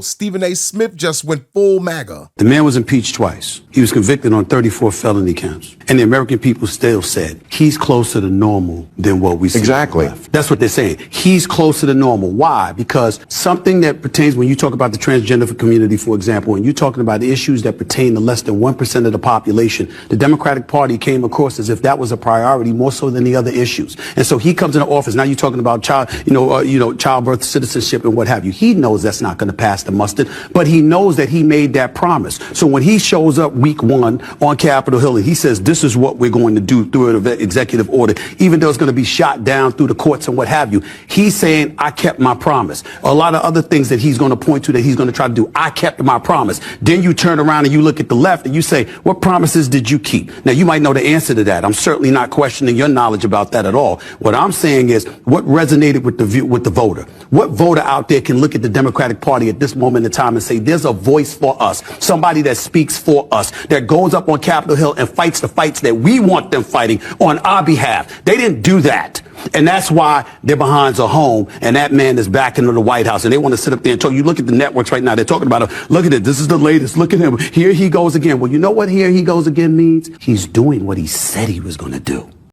Stephen A. Smith just went full MAGA. The man was impeached twice. He was convicted on 34 felony counts. And the American people still said he's closer to normal than what we see. Exactly. That's what they're saying. He's closer to normal. Why? Because something that pertains, when you talk about the transgender community, for example, and you're talking about issues that pertain to less than 1% of the population, the Democratic Party came across as if that was a priority more so than the other issues. And so he comes into office. Now you're talking about childbirth, citizenship, and what have you. He knows that's not going to pass the mustard, but he knows that he made that promise. So when he shows up week 1 on Capitol Hill and he says, this is what we're going to do through an executive order, even though it's going to be shot down through the courts and what have you, he's saying, I kept my promise. A lot of other things that he's going to point to that he's going to try to do, I kept my promise. Then you turn around and you look at the left and you say, what promises did you keep? Now, you might know the answer to that. I'm certainly not questioning your knowledge about that at all. What I'm saying is what resonated with the voter. What voter out there can look at the Democratic Party at this moment in time and say, there's a voice for us, somebody that speaks for us, that goes up on Capitol Hill and fights the fights that we want them fighting on our behalf. They didn't do that. And that's why their behinds are home, and that man is back into the White House, and they want to sit up there and talk. You look at the networks right now, they're talking about, look at it, this is the latest, look at him, here he goes again. Well, you know what here he goes again means? He's doing what he said he was going to do.